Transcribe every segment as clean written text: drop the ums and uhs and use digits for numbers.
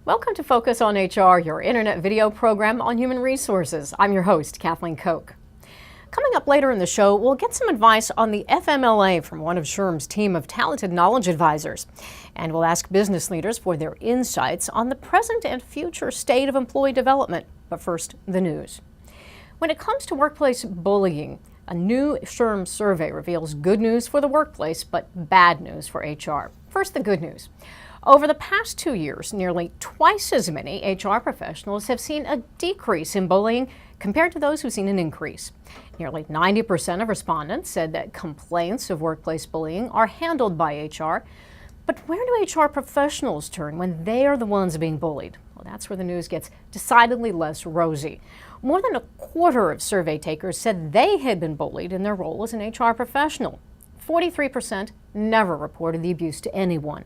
Welcome to Focus on HR, your internet video program on human resources. I'm your host, Kathleen Koch. Coming up later in the show, we'll get some advice on the FMLA from one of SHRM's team of talented knowledge advisors. And we'll ask business leaders for their insights on the present and future state of employee development. But first, the news. When it comes to workplace bullying, a new SHRM survey reveals good news for the workplace, but bad news for HR. First, the good news. Over the past 2 years, nearly twice as many HR professionals have seen a decrease in bullying compared to those who've seen an increase. Nearly 90% of respondents said that complaints of workplace bullying are handled by HR. But where do HR professionals turn when they are the ones being bullied? Well, that's where the news gets decidedly less rosy. More than a quarter of survey takers said they had been bullied in their role as an HR professional. 43% never reported the abuse to anyone.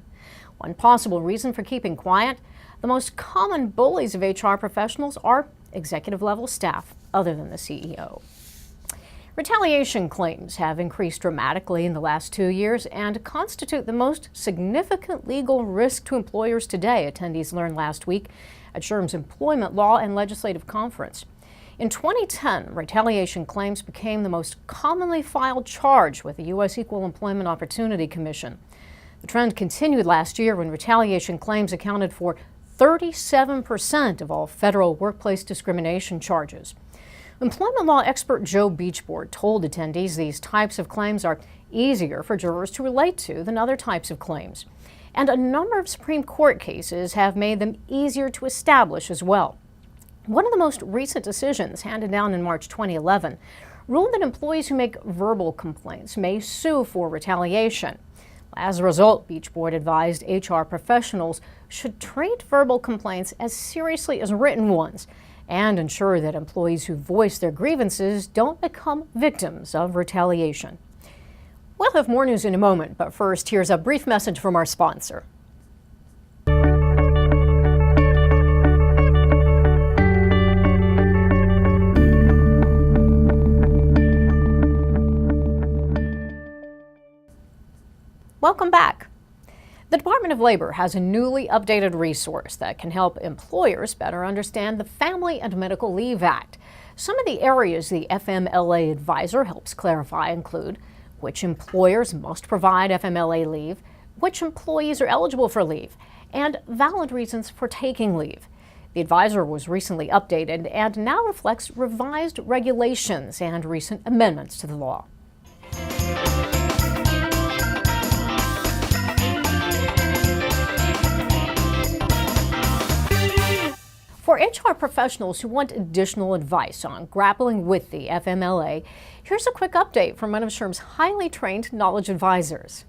One possible reason for keeping quiet, the most common bullies of HR professionals are executive-level staff other than the CEO. Retaliation claims have increased dramatically in the last 2 years and constitute the most significant legal risk to employers today, attendees learned last week at SHRM's Employment Law and Legislative Conference. In 2010, retaliation claims became the most commonly filed charge with the U.S. Equal Employment Opportunity Commission. The trend continued last year when retaliation claims accounted for 37% of all federal workplace discrimination charges. Employment law expert Joe Beachboard told attendees these types of claims are easier for jurors to relate to than other types of claims. And a number of Supreme Court cases have made them easier to establish as well. One of the most recent decisions, handed down in March 2011, ruled that employees who make verbal complaints may sue for retaliation. As a result, Beachboard advised HR professionals should treat verbal complaints as seriously as written ones and ensure that employees who voice their grievances don't become victims of retaliation. We'll have more news in a moment, but first, here's a brief message from our sponsor. Welcome back. The Department of Labor has a newly updated resource that can help employers better understand the Family and Medical Leave Act. Some of the areas the FMLA Advisor helps clarify include which employers must provide FMLA leave, which employees are eligible for leave, and valid reasons for taking leave. The advisor was recently updated and now reflects revised regulations and recent amendments to the law. For HR professionals who want additional advice on grappling with the FMLA, here's a quick update from one of SHRM's highly trained knowledge advisors.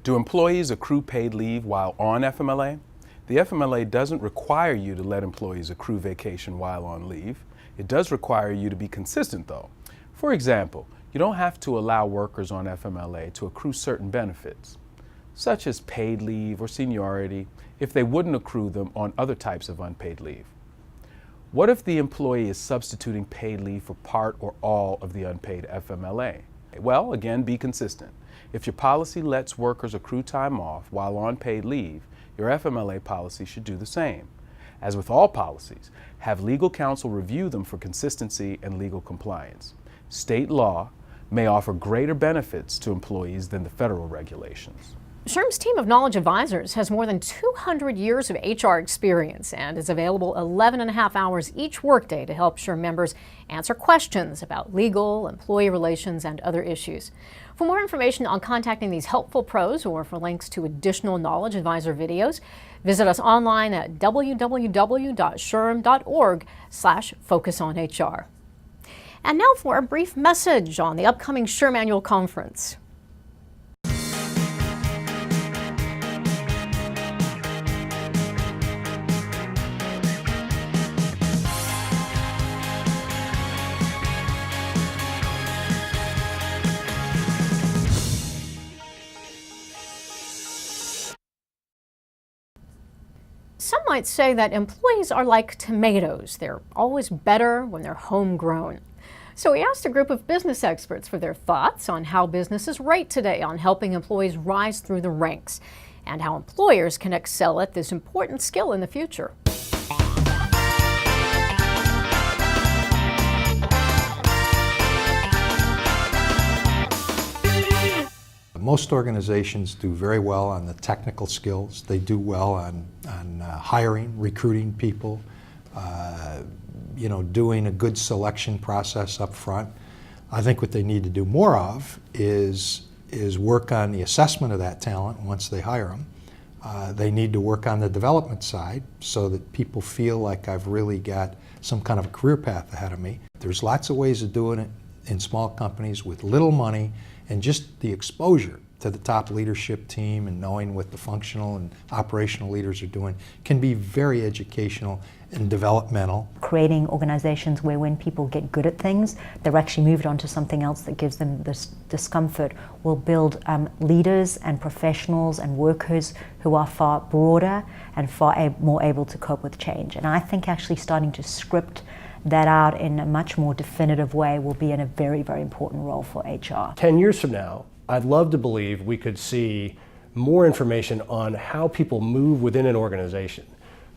Do employees accrue paid leave while on FMLA? The FMLA doesn't require you to let employees accrue vacation while on leave. It does require you to be consistent, though. For example, you don't have to allow workers on FMLA to accrue certain benefits, such as paid leave or seniority, if they wouldn't accrue them on other types of unpaid leave. What if the employee is substituting paid leave for part or all of the unpaid FMLA? Well, again, be consistent. If your policy lets workers accrue time off while on paid leave, your FMLA policy should do the same. As with all policies, have legal counsel review them for consistency and legal compliance. State law may offer greater benefits to employees than the federal regulations. SHRM's team of knowledge advisors has more than 200 years of HR experience and is available 11.5 hours each workday to help SHRM members answer questions about legal, employee relations, and other issues. For more information on contacting these helpful pros or for links to additional knowledge advisor videos, visit us online at www.shrm.org/focusonhr. And now for a brief message on the upcoming SHRM Annual Conference. Some might say that employees are like tomatoes. They're always better when they're homegrown. So we asked a group of business experts for their thoughts on how businesses rate today on helping employees rise through the ranks. and how employers can excel at this important skill in the future. Most organizations do very well on the technical skills. They do well on hiring, recruiting people, doing a good selection process up front. I think what they need to do more of is work on the assessment of that talent once they hire them. They need to work on the development side so that people feel like I've really got some kind of a career path ahead of me. There's lots of ways of doing it in small companies with little money, and just the exposure to the top leadership team and knowing what the functional and operational leaders are doing can be very educational and developmental. Creating organizations where when people get good at things, they're actually moved on to something else that gives them this discomfort will build leaders and professionals and workers who are far broader and far more able to cope with change. And I think actually starting to script that out in a much more definitive way will be in a very, very important role for HR. 10 years from now, I'd love to believe we could see more information on how people move within an organization.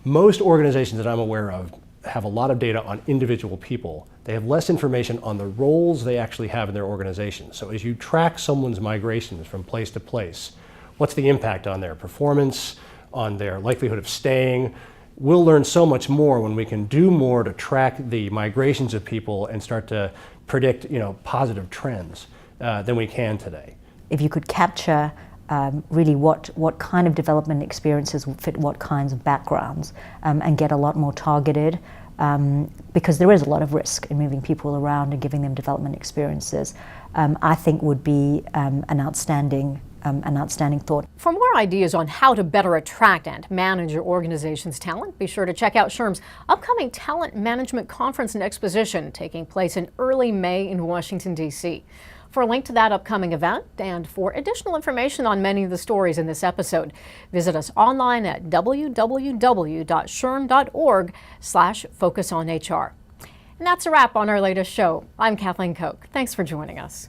Most organizations that I'm aware of have a lot of data on individual people. They have less information on the roles they actually have in their organization. So as you track someone's migrations from place to place, what's the impact on their performance, on their likelihood of staying? We'll learn so much more when we can do more to track the migrations of people and start to predict, positive trends than we can today. If you could capture really what kind of development experiences will fit what kinds of backgrounds and get a lot more targeted, because there is a lot of risk in moving people around and giving them development experiences, I think would be an outstanding thought. For more ideas on how to better attract and manage your organization's talent, be sure to check out SHRM's upcoming Talent Management Conference and Exposition taking place in early May in Washington, D.C. For a link to that upcoming event and for additional information on many of the stories in this episode, visit us online at www.shrm.org/focusonhr. And that's a wrap on our latest show. I'm Kathleen Koch. Thanks for joining us.